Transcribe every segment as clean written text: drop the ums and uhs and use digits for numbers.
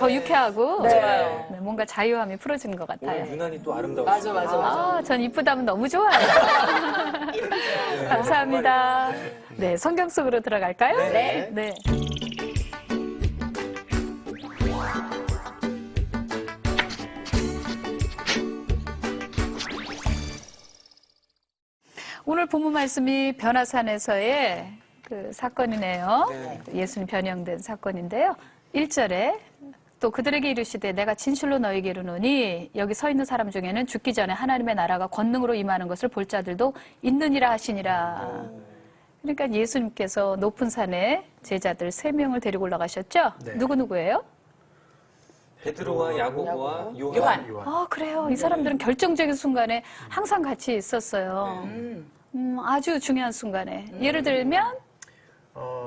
더 유쾌하고 좋아요. 네, 뭔가 자유함이 풀어지는 것 같아요. 오늘 유난히 또 아름다우시고. 아, 전 이쁘다면 너무 좋아요. 감사합니다. 네, 성경 속으로 들어갈까요? 네. 네. 오늘 본문 말씀이 변화산에서의 그 사건이네요. 네. 예수님 변형된 사건인데요. 1절에 또 그들에게 이르시되 내가 진실로 너에게 이르노니 여기 서 있는 사람 중에는 죽기 전에 하나님의 나라가 권능으로 임하는 것을 볼 자들도 있느니라 하시니라. 그러니까 예수님께서 높은 산에 제자들 3명을 데리고 올라가셨죠? 네. 누구예요? 베드로와 야고보와 요한. 아, 그래요. 이 사람들은 결정적인 순간에 항상 같이 있었어요. 아주 중요한 순간에. 예를 들면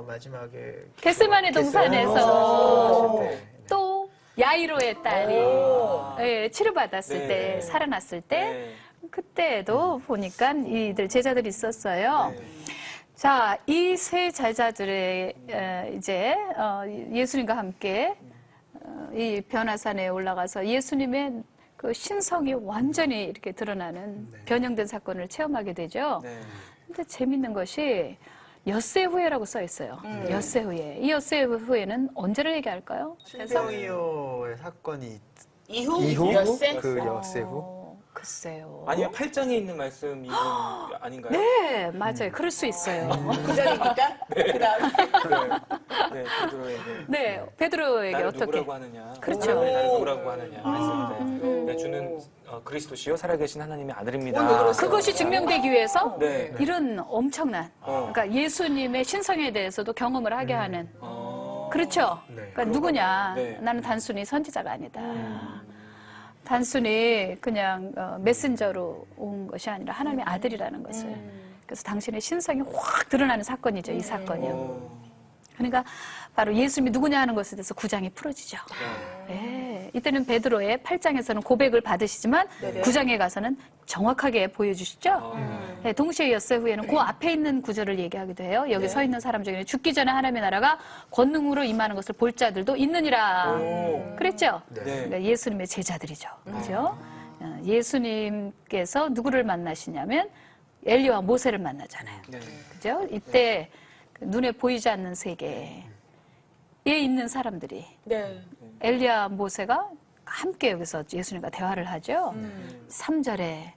마지막에 겟세마네 동산에서 네. 또 야이로의 딸이 예, 치료받았을 네. 때, 살아났을 때 네. 그때도 보니까 이들 제자들이 있었어요. 네. 자, 이 세 제자들의 이제 예수님과 함께 이 변화산에 올라가서 예수님의 그 신성이 완전히 이렇게 드러나는 변형된 사건을 체험하게 되죠. 네. 근데 재밌는 것이 엿새 후에라고 써 있어요. 엿새 후에. 이 엿새 후에는 언제를 얘기할까요? 신병이어의 사건이 이후 엿새? 그 엿새 후? 글쎄요. 아니면 8장에 있는 말씀 이분 아닌가요? 네, 맞아요. 그럴 수 있어요. 그 전이니까 그 다음에 네, 베드로에게. 네, 베드로에게 나를 어떻게? 누구라고 하느냐? 그렇죠. 나를 누구라고 하느냐? 했을 때, 네, 주는 그리스도시요 살아계신 하나님의 아들입니다. 그것이 증명되기 위해서 네. 이런 엄청난, 그러니까 예수님의 신성에 대해서도 경험을 하게 하는. 그렇죠. 네. 그러니까 누구냐? 네. 나는 단순히 선지자가 아니다. 단순히 그냥 메신저로 온 것이 아니라 하나님의 아들이라는 것을. 그래서 당신의 신성이 확 드러나는 사건이죠, 이 사건이요. 그러니까 바로 예수님이 누구냐 하는 것에 대해서 9장이 풀어지죠. 네. 이때는 베드로의 8장에서는 고백을 받으시지만 9장에 가서는 정확하게 보여주시죠. 네, 동시에 엿새 후에는 그 앞에 있는 구절을 얘기하기도 해요. 여기 서 있는 사람 중에는 죽기 전에 하나님의 나라가 권능으로 임하는 것을 볼 자들도 있느니라. 그랬죠? 네. 그러니까 예수님의 제자들이죠. 그죠? 예수님께서 누구를 만나시냐면 엘리와 모세를 만나잖아요. 네. 그죠? 이때 눈에 보이지 않는 세계에 있는 사람들이 네. 엘리야 모세가 함께 여기서 예수님과 대화를 하죠. 3절에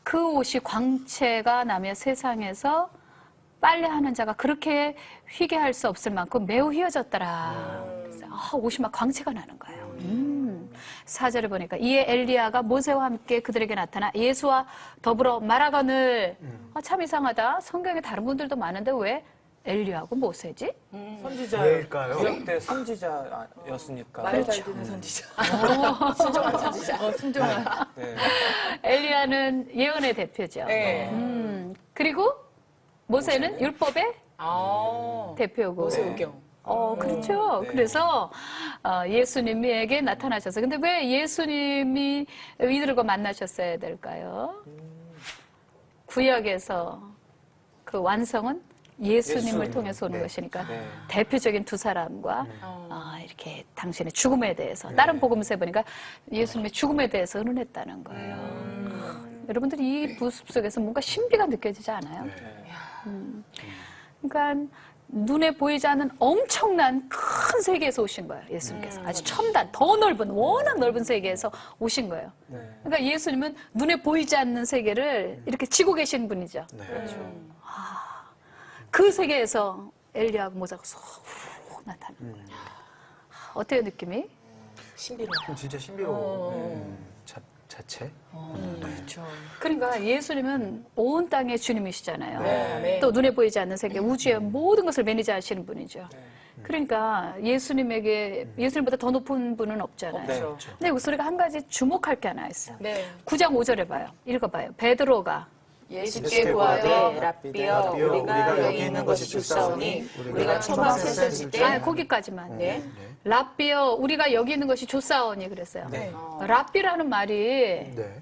그 옷이 광채가 나며 세상에서 빨래하는 자가 그렇게 휘게 할 수 없을 만큼 매우 휘어졌더라. 그래서 옷이 막 광채가 나는 거예요. 4절에 보니까 이에 엘리야가 모세와 함께 그들에게 나타나 예수와 더불어 말하거늘 참 이상하다. 성경에 다른 분들도 많은데 왜 엘리야하고 모세지? 선지자, 왜일까요? 구약 때 선지자였으니까. 말 잘 듣는 선지자. 순종한 선지자. 순종한. 네. 엘리야는 예언의 대표죠. 네. 그리고 모세는 율법의 대표고. 모세오경. 그렇죠. 네. 그래서 예수님에게 나타나셔서. 근데 왜 예수님이 이들과 만나셨어야 될까요? 구약에서 그 완성은 예수님을 예수. 통해서 오는 네. 것이니까 네. 대표적인 두 사람과 이렇게 당신의 죽음에 대해서 다른 복음서에 보니까 예수님의 죽음에 대해서 의논했다는 거예요. 여러분들이 이 부습 속에서 뭔가 신비가 느껴지지 않아요? 그러니까 눈에 보이지 않는 엄청난 큰 세계에서 오신 거예요. 예수님께서 아주 첨단, 더 넓은, 워낙 넓은 세계에서 오신 거예요. 네. 그러니까 예수님은 눈에 보이지 않는 세계를 이렇게 지고 계신 분이죠. 네. 그 세계에서 엘리야하고 모세가 쏙 나타나는 거예요. 어때요, 느낌이? 신비로워. 그럼 진짜 신비로워. 자체? 그렇죠. 그러니까 예수님은 온 땅의 주님이시잖아요. 네. 또 눈에 보이지 않는 세계, 우주의 모든 것을 매니저하시는 분이죠. 그러니까 예수님보다 더 높은 분은 없잖아요. 네. 그렇죠. 근데 우리가 한 가지 주목할 게 하나 있어요. 네. 9장 5절에 봐요. 읽어봐요. 베드로가 예수께 구하되 랍비여 우리가 우리가 여기 있는 것이 좋사오니 우리가 초막 셋을 때 거기까지만. 네. 랍비여 우리가 여기 있는 것이 좋사오니 그랬어요. 네. 랍비라는 말이 네.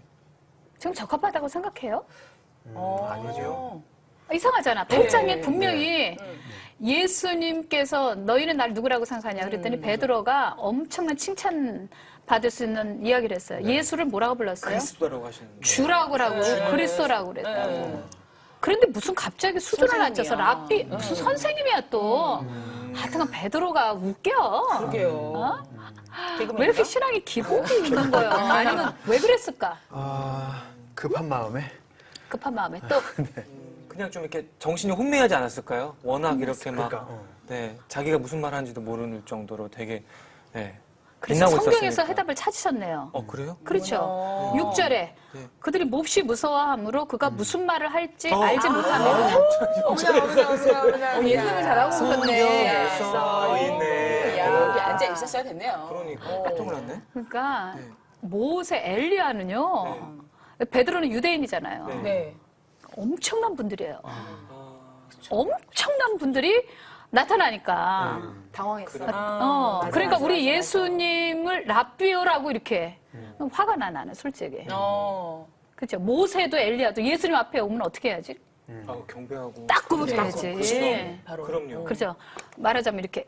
지금 적합하다고 생각해요? 아니죠. 이상하잖아. 8장에 분명히 예수님께서 너희는 날 누구라고 생각하냐 그랬더니 베드로가 엄청난 칭찬 받을 수 있는 이야기를 했어요. 예수를 뭐라고 불렀어요? 그리스도라고 하시는. 주라고 하고 그리스도라고 그랬다고. 그런데 무슨 갑자기 수준을 낮춰서 랍비 무슨 선생님이야 또. 하여튼간 베드로가 웃겨. 그러게요. 어? 왜 이렇게 신앙이 기복이 있는 거예요? 아니면 왜 그랬을까? 급한 마음에. 급한 마음에 또 그냥 좀 이렇게 정신이 혼미하지 않았을까요? 워낙 이렇게 막 그러니까, 네, 자기가 무슨 말 하는지도 모르는 정도로 되게 네, 그래서 빛나고 성경에서 있었으니까. 해답을 찾으셨네요. 그래요? 그렇죠. 6절에 그들이 몹시 무서워함으로 그가 무슨 말을 할지 알지 못하며 예술을 잘하고 성경에 오셨네. 써 있네. 여기 앉아 있었어야 됐네요. 그러니까 깜짝 놀랐네. 그러니까 모세 엘리야는요. 베드로는 유대인이잖아요. 네. 네. 엄청난 분들이에요. 엄청난 분들이 나타나니까. 당황했어. 그러니까 우리 예수님을 랍비오라고 이렇게 화가 나는 솔직히. 그렇죠. 모세도 엘리야도 예수님 앞에 오면 어떻게 해야지? 경배하고. 딱 구부려야지. 바로. 그럼요. 그렇죠. 말하자면 이렇게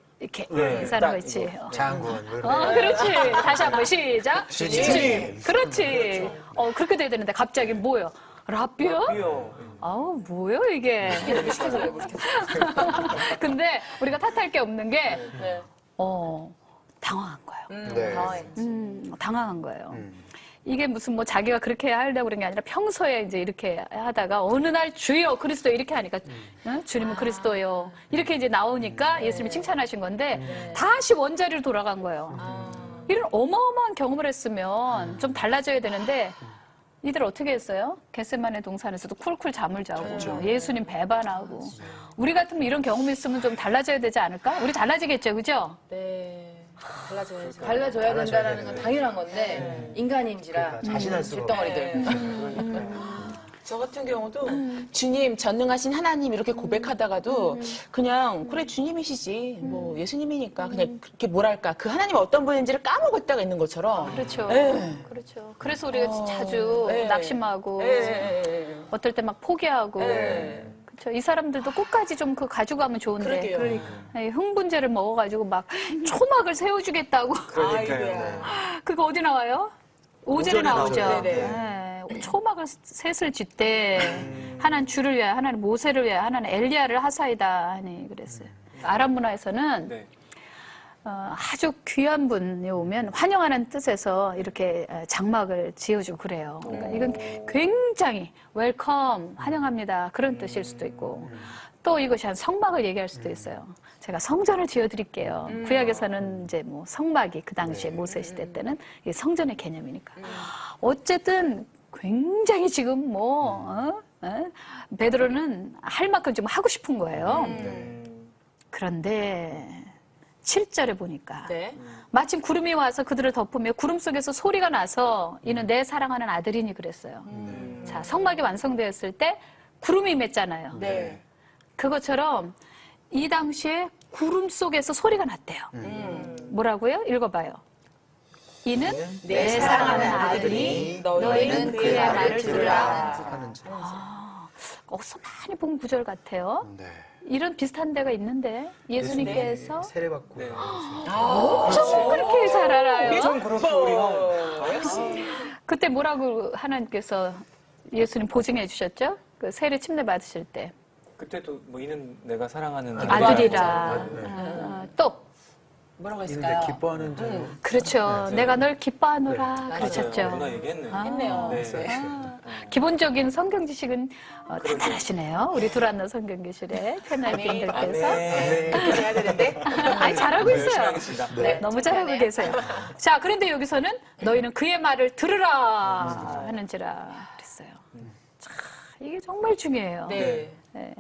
네, 인사하는 거 있지. 장군. 그렇지. 다시 한번 시작. 주님. 그렇지. 그렇게 돼야 되는데 갑자기 뭐예요? 랍비오? 삐요. 아우 뭐예요 이게? 근데 우리가 탓할 게 없는 게 네. 당황한 거예요. 네. 당황한 거예요. 이게 무슨 뭐 자기가 그렇게 하려고 그런 게 아니라 평소에 이제 이렇게 하다가 어느 날 주여 그리스도 이렇게 하니까 응? 주님은 그리스도요 이렇게 이제 나오니까 예수님이 칭찬하신 건데 다시 원자리로 돌아간 거예요. 이런 어마어마한 경험을 했으면 좀 달라져야 되는데 이들 어떻게 했어요? 겟세마네 동산에서도 쿨쿨 잠을 자고 예수님 배반하고 우리 같으면 이런 경험이 있으면 좀 달라져야 되지 않을까? 우리 달라지겠죠, 그죠? 네. 달라져야죠. 달라져야 된다는 건 되는 당연한 건데 인간인지라 그러니까 자신할 수가 쇳덩어리들. 저 같은 경우도 주님 전능하신 하나님 이렇게 고백하다가도 그냥 그래 주님이시지 뭐 예수님이니까 그냥 그렇게 뭐랄까 그 하나님이 어떤 분인지를 까먹을 때가 있는 것처럼 그렇죠. 네. 그렇죠. 그래서 우리가 자주 네. 낙심하고 네. 어떨 때 막 포기하고 네. 그렇죠. 이 사람들도 끝까지 좀 그 가지고 가면 좋은데 그러게요. 아니, 흥분제를 먹어가지고 막 초막을 세워주겠다고 그러니까요. 그거 어디 나와요? 5절에 나오죠. 나오죠. 네. 초막을 셋을 짓대 하나는 주를 위하여 하나는 모세를 위하여 하나는 엘리야를 하사이다 하니 그랬어요. 아랍 문화에서는 네. 아주 귀한 분이 오면 환영하는 뜻에서 이렇게 장막을 지어주고 그래요. 그러니까 이건 굉장히 웰컴, 환영합니다. 그런 뜻일 수도 있고 또 이것이 한 성막을 얘기할 수도 있어요. 제가 성전을 지어드릴게요. 구약에서는 이제 뭐 성막이 그 당시에 모세 시대 때는 이 성전의 개념이니까. 어쨌든 굉장히 지금 베드로는 할 만큼 좀 하고 싶은 거예요. 그런데 7절에 보니까 네. 마침 구름이 와서 그들을 덮으며 구름 속에서 소리가 나서 이는 내 사랑하는 아들이니 그랬어요. 자, 성막이 완성되었을 때 구름이 임했잖아요. 네. 그것처럼 이 당시에 구름 속에서 소리가 났대요. 뭐라고요? 읽어봐요. 이는 내 사랑하는 아들이 너희는 그의 말을 들으라. 하는지. 어디서 많이 본 구절 같아요. 네. 이런 비슷한 데가 있는데 예수님께서 세례받고. 네. 좀 그렇게 잘 알아요. 좀 그렇고 우리가 역시 그때 뭐라고 하나님께서 예수님 보증해 주셨죠? 그 세례 침례 받으실 때 그때도 뭐 이는 내가 사랑하는 아들이라. 또 뭐라고 있는데 했을까요? 기뻐하는 자. 그렇죠. 네. 내가 널 기뻐하노라 누나 그러셨죠. 얘기했네. 했네요. 네. 기본적인 성경 지식은 단단하시네요. 우리 두란노 성경교실의 패널분들께서 그렇게 해야 되는데 아니 잘하고 있어요. 열심히 하겠습니다. 네. 너무 잘하고 계세요. 자, 그런데 여기서는 너희는 그의 말을 들으라 하는지라 그랬어요. 자, 이게 정말 중요해요. 네. 네.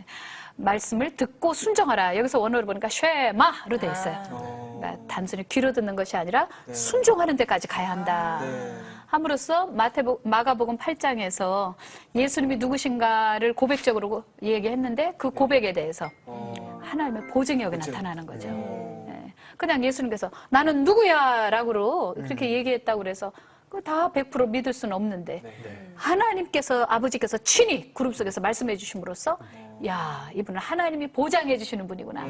말씀을 듣고 순종하라. 여기서 원어로 보니까 쉐마로 돼 있어요. 그러니까 단순히 귀로 듣는 것이 아니라 순종하는 데까지 가야 한다. 함으로써 마가복음 8장에서 예수님이 누구신가를 고백적으로 얘기했는데 그 고백에 대해서 하나님의 보증이 여기 나타나는 거죠. 네. 그냥 예수님께서 나는 누구야 라고 그렇게 얘기했다고 그래서 그거 다 100% 믿을 수는 없는데 하나님께서 아버지께서 친히 구름 속에서 말씀해 주심으로써 야, 이분은 하나님이 보장해 주시는 분이구나.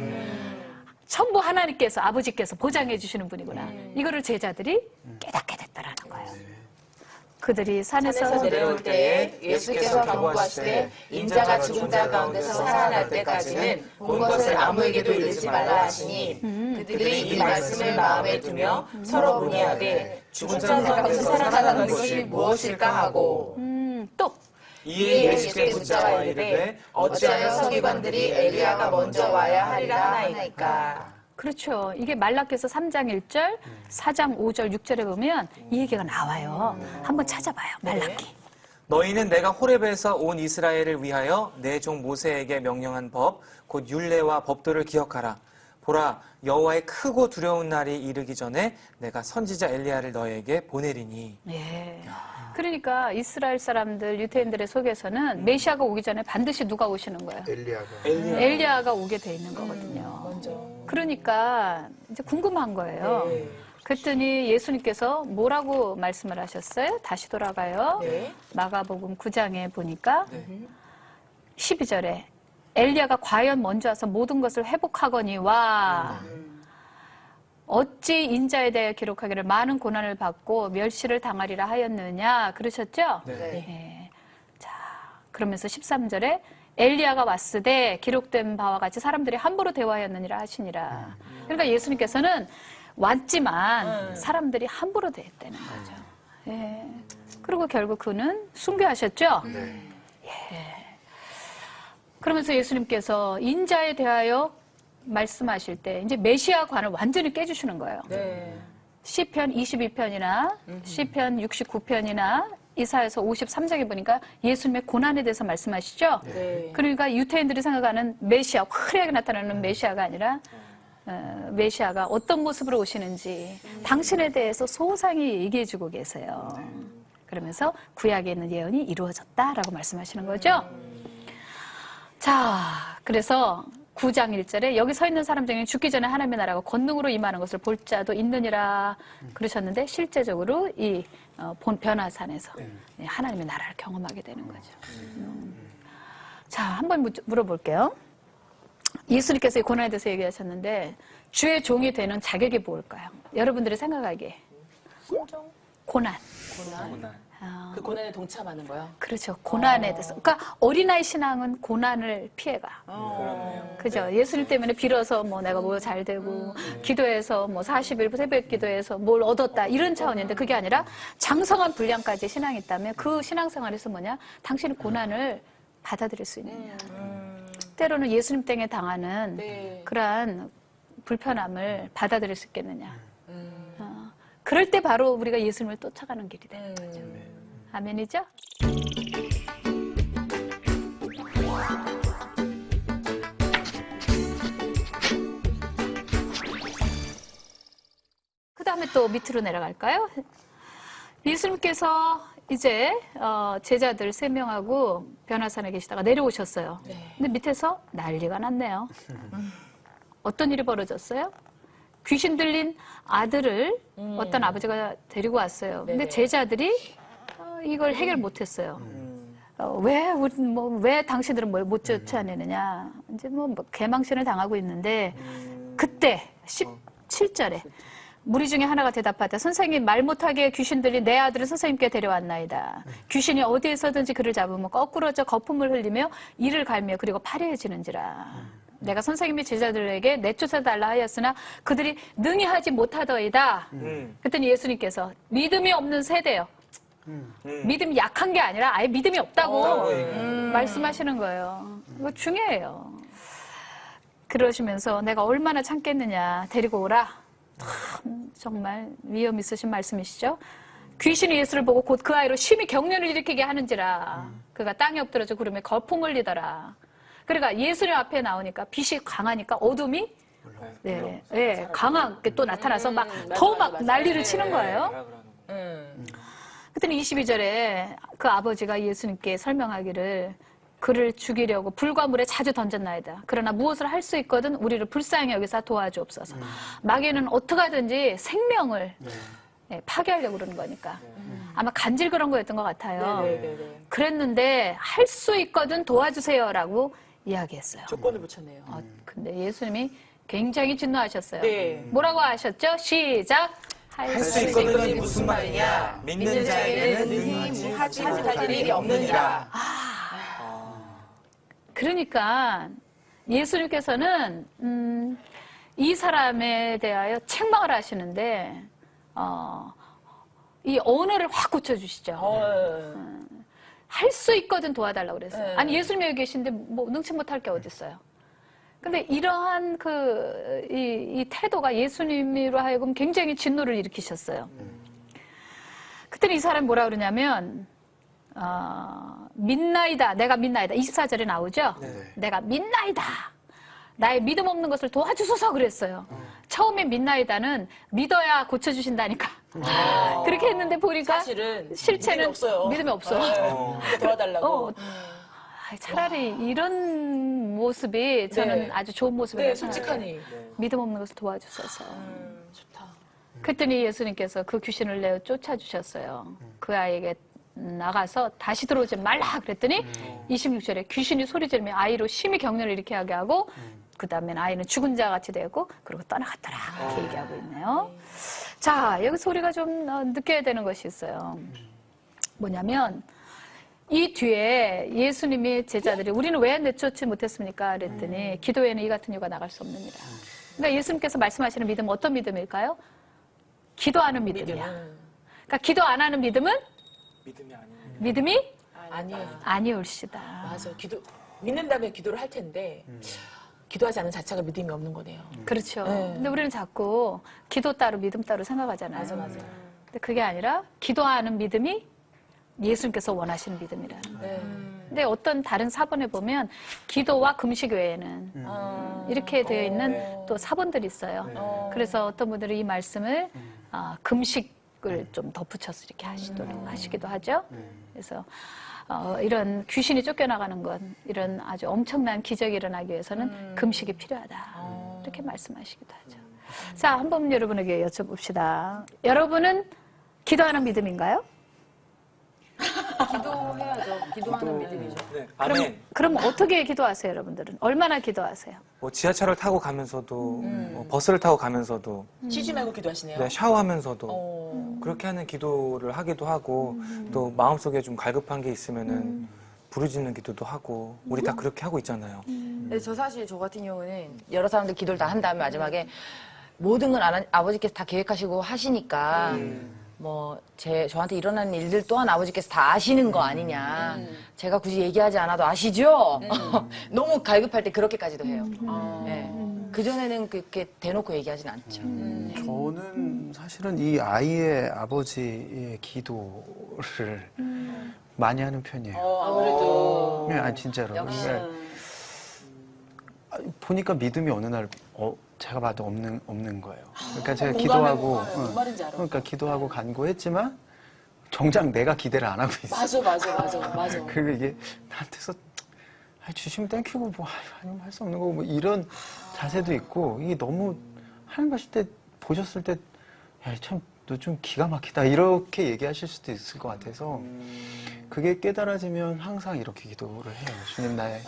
전부 하나님께서, 아버지께서 보장해 주시는 분이구나. 이거를 제자들이 깨닫게 됐다라는 거예요. 그들이 산에서 내려올 때에 예수께서 경고하시되 인자가 죽은 자 가운데서 살아날 때까지는 본 것을 아무에게도 이르지 말라 하시니 그들이 이 말씀을 마음에 두며 서로 문의하되 죽은 자 가운데서 살아나는 것이 무엇일까 하고 또 이에 예수께 묻자와 이르되 어찌하여 서기관들이 엘리야가 먼저 와야 하리라 하나이까. 그렇죠. 이게 말라기서 3장 1절, 4장 5절, 6절에 보면 이 얘기가 나와요. 한번 찾아봐요. 말라기. 너희는 내가 호렙에서 온 이스라엘을 위하여 내 종 모세에게 명령한 법 곧 율례와 법도를 기억하라. 보라 여호와의 크고 두려운 날이 이르기 전에 내가 선지자 엘리야를 너에게 보내리니. 예. 그러니까 이스라엘 사람들, 유대인들의 속에서는 메시아가 오기 전에 반드시 누가 오시는 거예요? 엘리야가. 엘리야가 오게 돼 있는 거거든요. 그러니까 이제 궁금한 거예요. 그랬더니 예수님께서 뭐라고 말씀을 하셨어요? 다시 돌아가요. 네. 마가복음 9장에 보니까 12절에 엘리야가 과연 먼저 와서 모든 것을 회복하거니와 어찌 인자에 대해 기록하기를 많은 고난을 받고 멸시를 당하리라 하였느냐 그러셨죠? 네. 자, 그러면서 13절에 엘리야가 왔으되 기록된 바와 같이 사람들이 함부로 대화하였느니라 하시니라. 그러니까 예수님께서는 왔지만 사람들이 함부로 대했다는 거죠. 예. 그리고 결국 그는 순교하셨죠? 예. 그러면서 예수님께서 인자에 대하여 말씀하실 때 이제 메시아관을 완전히 깨주시는 거예요. 시편 22편이나 시편 69편이나 이사야서 53장에 보니까 예수님의 고난에 대해서 말씀하시죠. 그러니까 유태인들이 생각하는 메시아, 화려하게 나타나는 메시아가 아니라 메시아가 어떤 모습으로 오시는지 당신에 대해서 소상히 얘기해주고 계세요. 그러면서 구약에 있는 예언이 이루어졌다라고 말씀하시는 거죠. 자, 그래서 9장 1절에 여기 서 있는 사람 중에 죽기 전에 하나님의 나라가 권능으로 임하는 것을 볼 자도 있느니라 그러셨는데 실제적으로 이 본 변화산에서 하나님의 나라를 경험하게 되는 거죠. 자, 한번 물어볼게요. 예수님께서 이 고난에 대해서 얘기하셨는데 주의 종이 되는 자격이 뭘까요? 여러분들이 생각하기에 고난. 그 고난에 동참하는 거요? 그렇죠. 고난에 대해서. 그러니까 어린아이 신앙은 고난을 피해가. 그죠. 예수님 때문에 빌어서 뭐 내가 뭐 잘 되고, 기도해서 뭐 40일 새벽 기도해서 뭘 얻었다. 이런 차원인데 그게 아니라 장성한 분량까지 신앙이 있다면 그 신앙생활에서 뭐냐? 당신이 고난을 받아들일 수 있느냐. 때로는 예수님 땡에 당하는 그러한 불편함을 받아들일 수 있겠느냐. 그럴 때 바로 우리가 예수님을 쫓아가는 길이 되는 거죠. 아멘이죠? 그 다음에 또 밑으로 내려갈까요? 예수님께서 이제 제자들 3명하고 변화산에 계시다가 내려오셨어요. 근데 밑에서 난리가 났네요. 어떤 일이 벌어졌어요? 귀신 들린 아들을 어떤 아버지가 데리고 왔어요. 근데 제자들이 이걸 해결 못했어요. 왜 당신들은 뭘 못 쫓아내느냐. 이제 뭐 개망신을 당하고 있는데 그때 17절에 무리 중에 하나가 대답하되 선생님 말 못하게 귀신 들린 내 아들을 선생님께 데려왔나이다. 귀신이 어디에서든지 그를 잡으면 거꾸러져 거품을 흘리며 이를 갈며 그리고 파리해지는지라. 내가 선생님의 제자들에게 내쫓아달라 하였으나 그들이 능히 하지 못하더이다. 그랬더니 예수님께서 믿음이 없는 세대요. 믿음이 약한 게 아니라 아예 믿음이 없다고 말씀하시는 거예요. 이거 중요해요. 그러시면서 내가 얼마나 참겠느냐 데리고 오라. 정말 위험 있으신 말씀이시죠. 귀신이 예수를 보고 곧 그 아이로 심히 경련을 일으키게 하는지라. 그가 땅에 엎드려져 구름에 거품 흘리더라. 그러니까 예수님 앞에 나오니까 빛이 강하니까 어둠이 강하게 또 나타나서 더 난리를 치는 거예요. 그랬더니 22절에 그 아버지가 예수님께 설명하기를 그를 죽이려고 불과 물에 자주 던졌나이다. 그러나 무엇을 할 수 있거든 우리를 불쌍히 여기서 도와주옵소서. 마귀는 어떻게 하든지 생명을 파괴하려고 그러는 거니까. 아마 간질 그런 거였던 것 같아요. 그랬는데 할 수 있거든 도와주세요라고 이야기했어요. 조건을 붙였네요. 근데 예수님이 굉장히 진노하셨어요. 네. 뭐라고 하셨죠? 시작. 할 수 수 있거든이 있거든이 무슨 말이냐? 믿는 자에게는 능히 하지 못할 일이 없느니라. 그러니까 예수님께서는 이 사람에 대하여 책망을 하시는데 이 언어를 확 고쳐주시죠. 할 수 있거든 도와달라고 그랬어요. 아니 예수님이 여기 계신데 뭐 능치 못할 게 어디 있어요. 근데 이러한 이 태도가 예수님으로 하여금 굉장히 진노를 일으키셨어요. 그때는 이 사람이 뭐라 그러냐면 믿나이다. 내가 믿나이다. 24절에 나오죠. 내가 믿나이다. 나의 믿음 없는 것을 도와주소서 그랬어요. 처음에 믿나이다는 믿어야 고쳐주신다니까. 그렇게 했는데 보니까 사실은 실체는 없어요. 믿음이 없어. 도와달라고. 차라리 이런 모습이 저는 네. 아주 좋은 모습이라고 네, 생각해요. 솔직하니. 믿음 없는 것을 도와주소서. 좋다. 그랬더니 예수님께서 그 귀신을 내어 쫓아주셨어요. 그 아이에게 나가서 다시 들어오지 말라 그랬더니 26절에 귀신이 소리 지르며 아이로 심히 격려를 일으키게 하고 그 다음에는 아이는 죽은 자 같이 되고 그리고 떠나갔더라 이렇게 얘기하고 있네요. 자, 여기서 우리가 좀 느껴야 되는 것이 있어요. 뭐냐면 이 뒤에 예수님의 제자들이 우리는 왜 내쫓지 못했습니까? 그랬더니 기도에는 이 같은 이유가 나갈 수 없느니라. 그러니까 예수님께서 말씀하시는 믿음은 어떤 믿음일까요? 기도하는 믿음이야. 그러니까 기도 안 하는 믿음은 믿음이 아니에요. 믿음이 아니야. 아니올시다. 맞아. 믿는다면 기도를 할 텐데 기도하지 않는 자체가 믿음이 없는 거네요. 그렇죠. 네. 근데 우리는 자꾸 기도 따로 믿음 따로 생각하잖아요. 맞아. 근데 그게 아니라 기도하는 믿음이 예수님께서 원하시는 믿음이라는 거예요. 근데 어떤 다른 사본에 보면 기도와 금식 외에는 이렇게 되어 있는 또 사본들이 있어요. 그래서 어떤 분들은 이 말씀을 금식을 좀 덧붙여서 이렇게 하시기도 하죠. 그래서 이런 귀신이 쫓겨나가는 것, 이런 아주 엄청난 기적이 일어나기 위해서는 금식이 필요하다. 이렇게 말씀하시기도 하죠. 자, 한번 여러분에게 여쭤봅시다. 여러분은 기도하는 믿음인가요? 기도해야죠. 기도하는 믿음이죠. 네. 아멘. 그럼 어떻게 기도하세요, 여러분들은? 얼마나 기도하세요? 뭐 지하철을 타고 가면서도 뭐 버스를 타고 가면서도 쉬지 말고 기도하시네요. 네, 샤워하면서도 그렇게 하는 기도를 하기도 하고 또 마음속에 좀 갈급한 게 있으면은 부르짖는 기도도 하고 우리 다 그렇게 하고 있잖아요. 근데 사실 저 같은 경우는 여러 사람들 기도를 다 한 다음에 마지막에 모든 건 아버지께서 다 계획하시고 하시니까 저한테 일어나는 일들 또한 아버지께서 다 아시는 거 아니냐. 제가 굳이 얘기하지 않아도 아시죠? 너무 갈급할 때 그렇게까지도 해요. 네. 그전에는 그렇게 대놓고 얘기하진 않죠. 저는 사실은 이 아이의 아버지의 기도를 많이 하는 편이에요. 아무래도. 네, 아니, 진짜로. 역시. 보니까 믿음이 어느 날 제가 봐도 없는 거예요. 그러니까 제가 공감해. 기도하고 뭔 말인지 알아. 그러니까 기도하고 간구했지만 정작 내가 기대를 안 하고 있어. 맞아. 그리고 이게 나한테서 주시면 땡큐고 뭐 아니면 할 수 없는 거고 뭐 이런 자세도 있고 이게 너무 하나님 봤을 때 보셨을 때 야 참 너 좀 기가 막히다 이렇게 얘기하실 수도 있을 것 같아서 그게 깨달아지면 항상 이렇게 기도를 해요. 주님 나의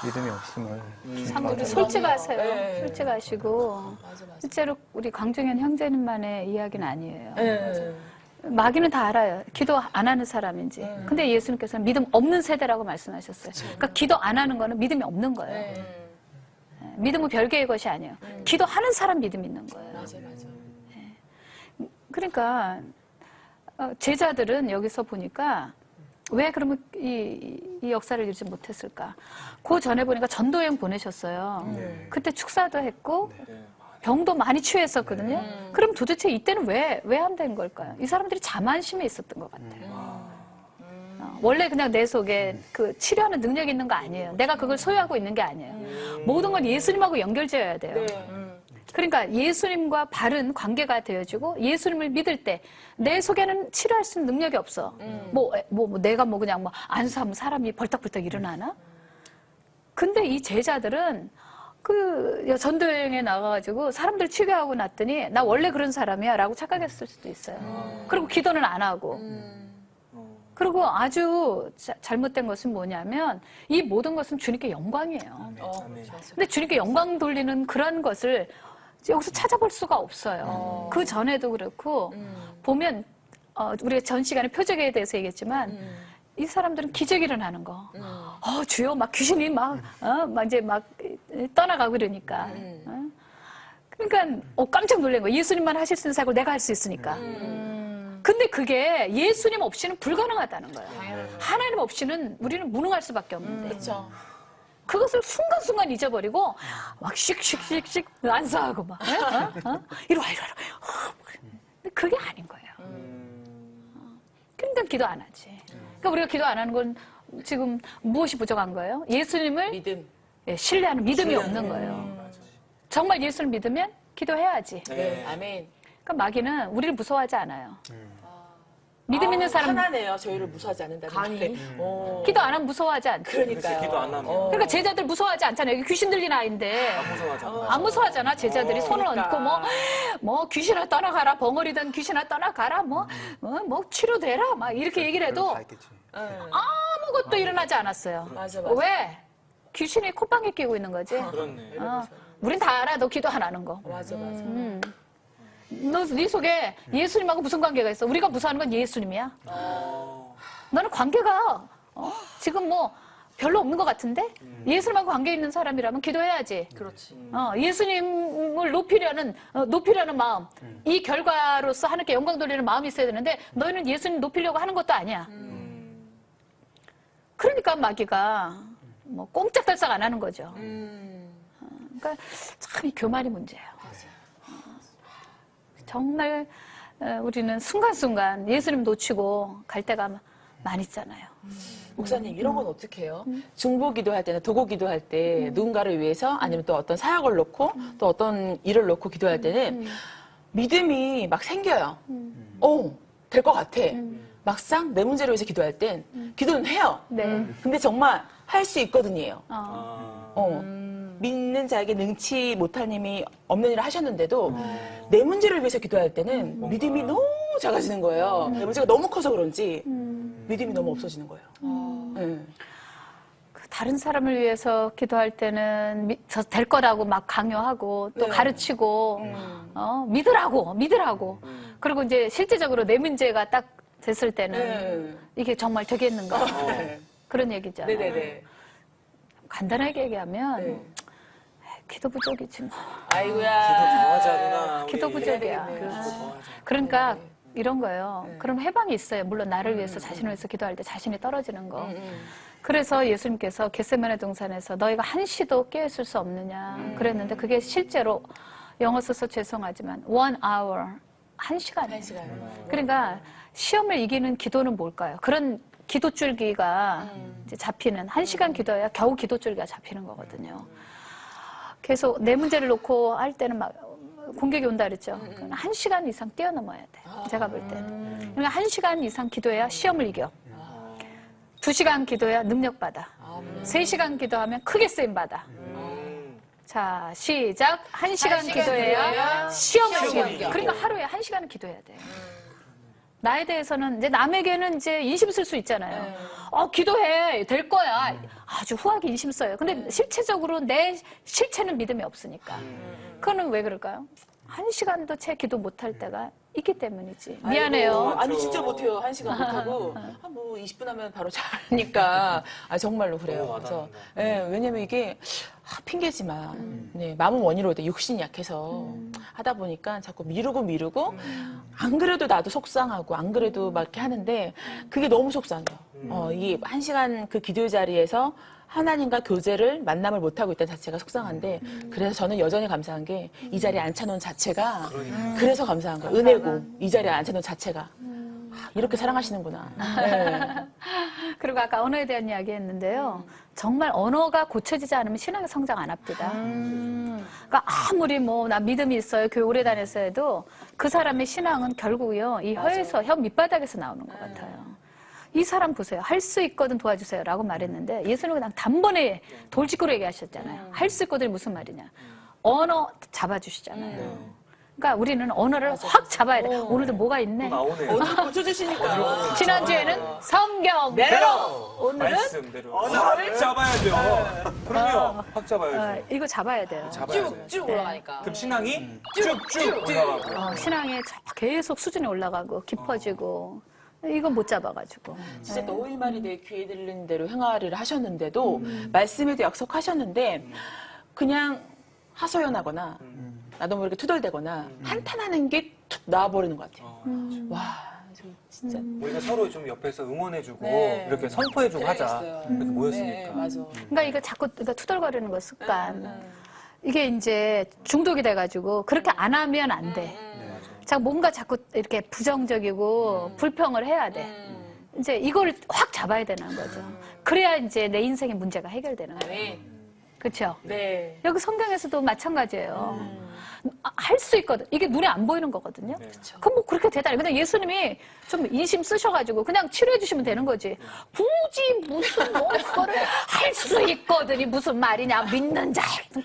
믿음이 없음을 좀 참 우리 도와달라고. 솔직하세요. 네. 솔직하시고 맞아. 실제로 우리 강종현 형제님만의 이야기는 아니에요. 네. 마귀는 다 알아요. 기도 안 하는 사람인지. 근데 예수님께서는 믿음 없는 세대라고 말씀하셨어요. 그러니까 기도 안 하는 거는 믿음이 없는 거예요. 네. 믿음은 별개의 것이 아니에요. 기도하는 사람 믿음이 있는 거예요. 맞아. 그러니까 제자들은 여기서 보니까 왜 그러면 이 역사를 이루지 못했을까? 그 전에 보니까 전도여행 보내셨어요. 그때 축사도 했고 병도 많이 치유했었거든요. 그럼 도대체 이때는 왜 안 된 걸까요? 이 사람들이 자만심에 있었던 것 같아요. 원래 그냥 내 속에 그 치료하는 능력이 있는 거 아니에요. 내가 그걸 소유하고 있는 게 아니에요. 모든 건 예수님하고 연결되어야 돼요. 그러니까 예수님과 바른 관계가 되어지고 예수님을 믿을 때 내 속에는 치료할 수 있는 능력이 없어. 내가 그냥 안수하면 사람이 벌떡벌떡 일어나나? 근데 이 제자들은 그 전도여행에 나가가지고 사람들 치료하고 났더니 나 원래 그런 사람이야 라고 착각했을 수도 있어요. 그리고 기도는 안 하고. 그리고 아주 잘못된 것은 뭐냐면 이 모든 것은 주님께 영광이에요. 근데 주님께 영광 돌리는 그런 것을 여기서 찾아볼 수가 없어요. 그 전에도 그렇고 보면 우리가 전 시간에 표적에 대해서 얘기했지만 이 사람들은 기적이 일어나는 거. 주여 막 귀신이 막 이제 막 떠나가고 이러니까. 그러니까 깜짝 놀란 거예요. 예수님만 하실 수 있는 사역을 내가 할 수 있으니까. 근데 그게 예수님 없이는 불가능하다는 거예요. 하나님 없이는 우리는 무능할 수밖에 없는데. 그렇죠. 그것을 순간순간 잊어버리고 막 씩씩씩씩 안사하고 막 이리 와. 근데 그게 아닌 거예요. 그러니까 기도 안 하지. 그러니까 우리가 기도 안 하는 건 지금 무엇이 부족한 거예요? 예수님을 믿음. 신뢰하는 믿음이 없는 거예요. 정말 예수를 믿으면 기도해야지. 네. 아멘. 그러니까 마귀는 우리를 무서워하지 않아요. 믿음 있는 사람 하나네요. 저희를 무서워하지 않는다는 강의. 게. 기도 안 하면 무서워하지 않죠. 그러니까요. 기도 안 하면. 그러니까 제자들 무서워하지 않잖아요. 여기 귀신 들린 아이인데. 무서워하잖아. 안 무서워하잖아. 제자들이 손을 그러니까. 얹고 뭐 귀신아 떠나가라. 벙어리든 귀신아 떠나가라. 뭐 치료되라. 막 이렇게 얘기를 해도 다 있겠지. 아무것도 일어나지 않았었어요. 맞아. 왜? 귀신이 콧방귀 끼고 있는 거지. 그렇네. 우린 다 알아. 너 기도 안 하는 거. 맞아. 네 속에 예수님하고 무슨 관계가 있어? 우리가 무서워하는 건 예수님이야. 너는 관계가 지금 뭐 별로 없는 것 같은데 예수님하고 관계 있는 사람이라면 기도해야지. 그렇지. 예수님을 높이려는 마음, 이 결과로서 하나님께 영광 돌리는 마음이 있어야 되는데 너희는 예수님 높이려고 하는 것도 아니야. 그러니까 마귀가 뭐 꼼짝달싹 안 하는 거죠. 그러니까 참 이 교만이 문제예요. 정말 우리는 순간순간 예수님 놓치고 갈 때가 많이 있잖아요. 목사님 이런 건 어떻게 해요? 중보 기도할 때나 도고 기도할 때 누군가를 위해서 아니면 또 어떤 사역을 놓고 또 어떤 일을 놓고 기도할 때는 믿음이 막 생겨요. 될 것 같아. 막상 내 문제를 위해서 기도할 땐 기도는 해요. 네. 근데 정말 할 수 있거든요. 믿는 자에게 능치 못할 힘이 없는 일을 하셨는데도 내 문제를 위해서 기도할 때는 믿음이 너무 작아지는 거예요. 내 문제가 너무 커서 그런지 믿음이 너무 없어지는 거예요. 네. 다른 사람을 위해서 기도할 때는 될 거라고 막 강요하고 또 네. 가르치고 믿으라고 그리고 이제 실제적으로 내 문제가 딱 됐을 때는 네. 이게 정말 되겠는가 네. 그런 얘기잖아요. 네네네. 간단하게 얘기하면 네. 기도 부족이지 뭐. 아이고야. 더하자구나. 기도 부족이야. 그러니까 이런 거예요. 그럼 해방이 있어요. 물론 나를 위해서 자신을 위해서 기도할 때 자신이 떨어지는 거. 그래서 예수님께서 겟세마네 동산에서 너희가 한시도 깨어있을 수 없느냐 그랬는데 그게 실제로 영어 써서 죄송하지만 1 hour, 1시간이에요. 1시간. 그러니까 시험을 이기는 기도는 뭘까요? 그런 기도줄기가 이제 잡히는 1시간 기도해야 겨우 기도줄기가 잡히는 거거든요. 계속 내 문제를 놓고 할 때는 막 공격이 온다 그랬죠. 1시간 이상 뛰어넘어야 돼. 제가 볼 때는. 그러니까 1시간 이상 기도해야 시험을 이겨. 2시간 기도해야 능력받아. 3시간 기도하면 크게 쓰임받아. 자, 시작. 1시간 기도해야 시험을 이겨. 그러니까 하루에 1시간은 기도해야 돼. 나에 대해서는 이제 남에게는 이제 인심 쓸 수 있잖아요. 기도해. 될 거야. 아주 후하게 인심 써요. 근데 실체적으로 내 실체는 믿음이 없으니까. 그거는 왜 그럴까요? 1시간도 채 기도 못할 때가 있기 때문이지. 미안해요. 아니 진짜 못해요. 1시간 못하고 뭐 20분 하면 바로 자니까 정말로 그래요. 그래서 왜냐면 이게 핑계지만 마음은 원이로도 육신이 약해서 하다 보니까 자꾸 미루고 안 그래도 나도 속상하고 안 그래도 막 이렇게 하는데 그게 너무 속상해요. 이 1시간 그 기도의 자리에서 하나님과 교제를 만남을 못하고 있다는 자체가 속상한데 그래서 저는 여전히 감사한 게 이 자리에 앉혀놓은 자체가 그래서 감사한 거예요. 은혜고 이 자리에 앉혀놓은 자체가 이렇게 사랑하시는구나. 네. 그리고 아까 언어에 대한 이야기 했는데요. 정말 언어가 고쳐지지 않으면 신앙의 성장 안 합니다. 그러니까 아무리 나 믿음이 있어요. 교회 오래 다녔어 해도 그 사람의 신앙은 결국요. 이 혀에서, 혀 밑바닥에서 나오는 것 같아요. 이 사람 보세요. 할 수 있거든 도와주세요. 라고 말했는데 예수님은 그냥 단번에 돌직구로 얘기하셨잖아요. 할 수 있거든이 무슨 말이냐. 언어 잡아주시잖아요. 그러니까 우리는 언어를 확 잡아야 돼. 오늘도 뭐가 있네. 나오네요. 오늘 고쳐주시니까. 지난주에는 성경. 오늘은 말씀대로. 확 잡아야죠. 그럼요. 확 잡아야죠. 이거 잡아야 돼요. 잡아야 돼. 쭉 올라가니까. 그럼 신앙이 쭉쭉 올라가고. 신앙에 계속 수준이 올라가고 깊어지고 이건 못 잡아가지고. 진짜 너희 말이 내 귀에 들리는 대로 행하리를 하셨는데도 말씀에도 약속하셨는데 그냥 하소연하거나 나도 모르게 투덜대거나 한탄하는 게 툭 나와버리는 것 같아요. 와, 저 진짜. 우리가 서로 좀 옆에서 응원해주고 네. 이렇게 선포해주고 하자. 그래야겠어요. 이렇게 네, 모였으니까. 맞아. 그러니까 이거 자꾸 그러니까 투덜거리는 거 습관. 이게 이제 중독이 돼가지고 그렇게 안 하면 안 돼. 자 뭔가 자꾸 이렇게 부정적이고 불평을 해야 돼. 이제 이걸 확 잡아야 되는 거죠. 그래야 이제 내 인생의 문제가 해결되는 거예요. 네. 그렇죠? 네. 여기 성경에서도 마찬가지예요. 할 수 있거든. 이게 눈에 안 보이는 거거든요. 그럼 뭐 그렇게 대단해. 근데 예수님이 좀 인심 쓰셔가지고 그냥 치료해 주시면 되는 거지. 굳이 무슨 뭐 그거를 할 수 있거든이 무슨 말이냐. 믿는 자.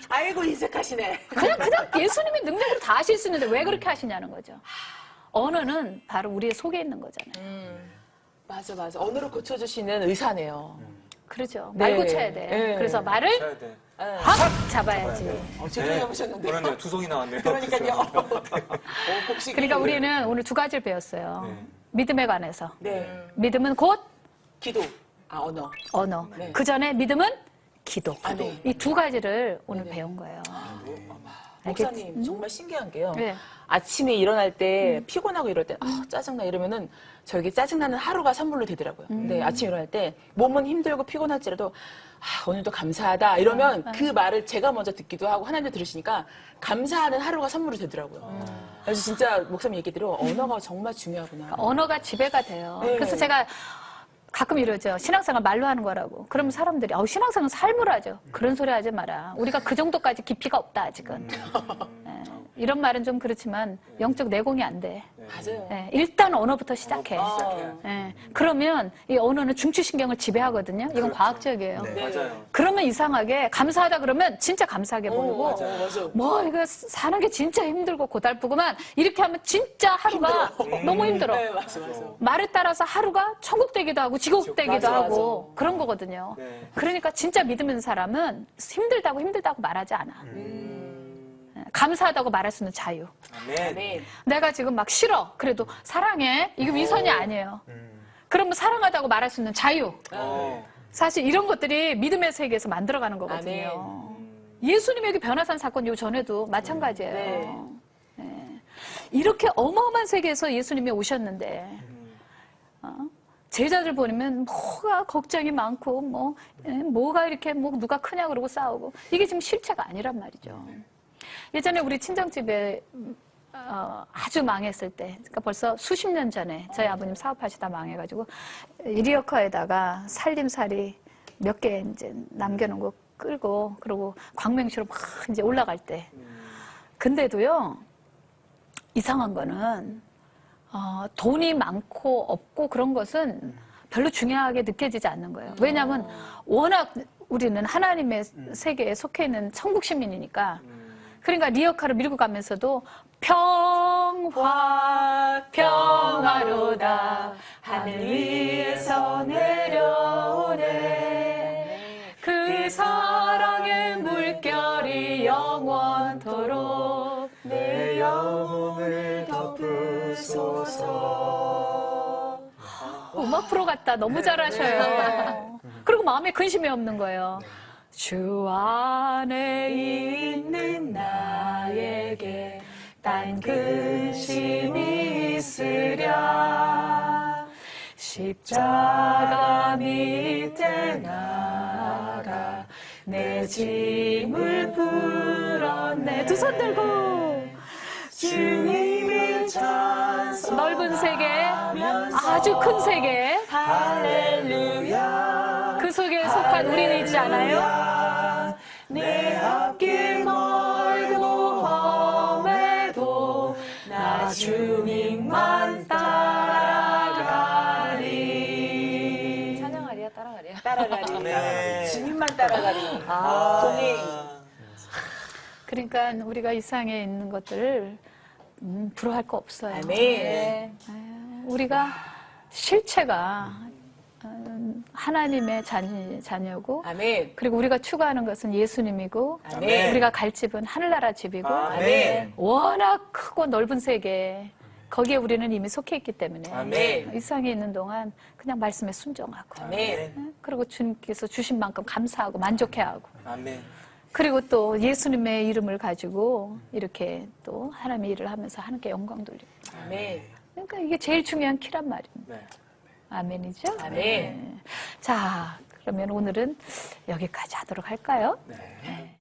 아이고, 인색하시네. 그냥 예수님이 능력으로 다 하실 수 있는데 왜 그렇게 하시냐는 거죠. 언어는 바로 우리의 속에 있는 거잖아요. 맞아, 맞아. 언어를 고쳐주시는 의사네요. 그렇죠. 네. 말 고쳐야 돼. 네. 그래서 말을 해야 돼. 확 잡아야지. 제대로 해보셨는데요. 그러네요. 두 송이 나왔네요. 그러니까요. 복식이. 그러니까 우리는 오늘 두 가지를 배웠어요. 네. 믿음에 관해서. 네. 믿음은 곧 기도. 언어. 언어. 네. 그 전에 믿음은 기도. 아, 네. 이 두 가지를 오늘 네. 배운 거예요. 목사님, 정말 신기한 게요. 네. 아침에 일어날 때 피곤하고 이럴 때 짜증나 이러면은 저에게 짜증나는 하루가 선물로 되더라고요. 근데 아침에 일어날 때 몸은 힘들고 피곤할지라도 오늘도 감사하다 이러면 그 말을 제가 먼저 듣기도 하고 하나님도 들으시니까 감사하는 하루가 선물이 되더라고요. 그래서 진짜 목사님 얘기대로 언어가 정말 중요하구나. 언어가 지배가 돼요. 네. 그래서 제가 가끔 이러죠. 신앙생활 말로 하는 거라고. 그러면 사람들이 신앙생활은 삶으로 하죠. 그런 소리 하지 마라. 우리가 그 정도까지 깊이가 없다 아직은. 예, 이런 말은 좀 그렇지만 영적 내공이 안 돼. 맞아요. 예, 일단 언어부터 시작해. 시작해야 예, 그러면 이 언어는 중추신경을 지배하거든요. 이건 과학적이에요. 맞아요. 그러면 이상하게 감사하다 그러면 진짜 감사하게 보이고 맞아. 뭐 이거 사는 게 진짜 힘들고 고달프구만 이렇게 하면 진짜 하루가 너무 힘들어. 네, 맞아. 말에 따라서 하루가 천국 되기도 하고 지옥 되기도 맞아, 하고 맞아. 그런 거거든요. 네. 그러니까 진짜 믿음 있는 사람은 힘들다고 말하지 않아. 감사하다고 말할 수 있는 자유. 아멘. 네. 내가 지금 막 싫어. 그래도 사랑해. 이게 위선이 아니에요. 그러면 사랑하다고 말할 수 있는 자유. 사실 이런 것들이 믿음의 세계에서 만들어가는 거거든요. 예수님이 여기 변화산 사건 요 전에도 마찬가지예요. 네. 이렇게 어마어마한 세계에서 예수님이 오셨는데 제자들 보면 뭐가 걱정이 많고 뭐가 이렇게 누가 크냐 그러고 싸우고 이게 지금 실체가 아니란 말이죠. 예전에 우리 친정집에 아주 망했을 때, 그러니까 벌써 수십 년 전에 저희 아버님 사업하시다 망해가지고 리어커에다가 살림살이 몇 개 이제 남겨놓은 거 끌고 그러고 광명시로 막 이제 올라갈 때, 근데도요 이상한 거는 돈이 많고 없고 그런 것은 별로 중요하게 느껴지지 않는 거예요. 왜냐하면 워낙 우리는 하나님의 세계에 속해 있는 천국 시민이니까. 그러니까 리어카를 밀고 가면서도 평화로다 하늘 위에서 내려오네 그 사랑의 물결이 영원토록 내 영혼을 덮으소서. 음악 프로 같다. 너무 잘하셔요. 그리고 마음에 근심이 없는 거예요. 주 안에 있는 나에게 딴 근심이 있으랴 십자가 밑에 나가 내 짐을 풀었네. 두 손 들고 주님의 찬송 넓은 세계 아주 큰 세계 할렐루야 그 속에 속한 우리는 있지 않아요? 내 앞길 멀고 험해도 나 주님만 따라가리. 찬양하리야, 따라가리야. 따라가리. 네. 주님만 따라가리. 동행. 그러니까 우리가 이 세상에 있는 것들을 부러워할 거 없어요. 아멘. 우리가 실체가 하나님의 자녀고 아멘. 그리고 우리가 추구하는 것은 예수님이고 아멘. 우리가 갈 집은 하늘나라 집이고 아멘. 워낙 크고 넓은 세계 거기에 우리는 이미 속해 있기 때문에 아멘. 이 세상에 있는 동안 그냥 말씀에 순종하고 아멘. 그리고 주님께서 주신 만큼 감사하고 만족해하고 아멘. 그리고 또 예수님의 이름을 가지고 이렇게 또 하나님의 일을 하면서 하나님께 영광 돌리고 아멘. 그러니까 이게 제일 중요한 키란 말입니다. 네. 아멘이죠? 아멘. 네. 자, 그러면 오늘은 여기까지 하도록 할까요? 네.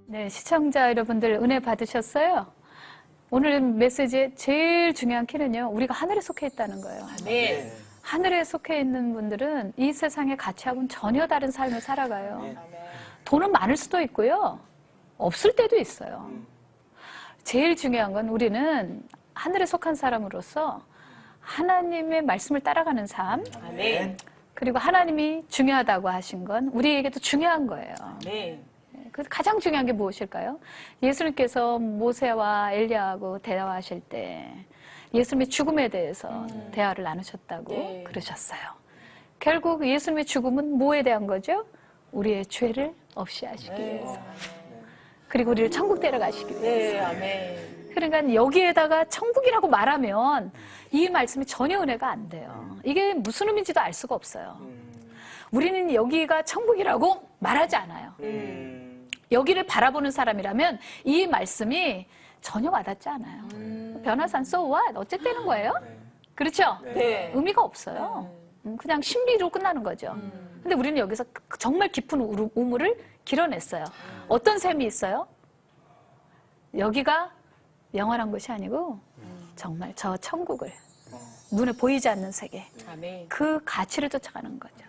네, 시청자 여러분들 은혜 받으셨어요? 오늘 메시지의 제일 중요한 키는요, 우리가 하늘에 속해 있다는 거예요. 아멘. 하늘에 속해 있는 분들은 이 세상의 가치하고는 전혀 다른 삶을 살아가요. 돈은 많을 수도 있고요, 없을 때도 있어요. 제일 중요한 건 우리는 하늘에 속한 사람으로서 하나님의 말씀을 따라가는 삶, 아멘. 그리고 하나님이 중요하다고 하신 건 우리에게도 중요한 거예요. 아멘. 그래서 가장 중요한 게 무엇일까요? 예수님께서 모세와 엘리야하고 대화하실 때 예수님의 죽음에 대해서 대화를 나누셨다고 네. 그러셨어요. 결국 예수님의 죽음은 뭐에 대한 거죠? 우리의 죄를 없이 하시기 위해서. 그리고 우리를 천국 데려가시기 위해서. 네, 아멘. 그러니까 여기에다가 천국이라고 말하면 이 말씀이 전혀 은혜가 안 돼요. 이게 무슨 의미인지도 알 수가 없어요. 우리는 여기가 천국이라고 말하지 않아요. 여기를 바라보는 사람이라면 이 말씀이 전혀 와닿지 않아요. 변화산 so what? 어쨌다는 거예요? 그렇죠? 네. 의미가 없어요. 그냥 신비로 끝나는 거죠. 근데 우리는 여기서 정말 깊은 우물을 길어냈어요. 어떤 셈이 있어요? 여기가 영원한 것이 아니고 정말 저 천국을 눈에 보이지 않는 세계 아멘. 그 가치를 쫓아가는 거죠.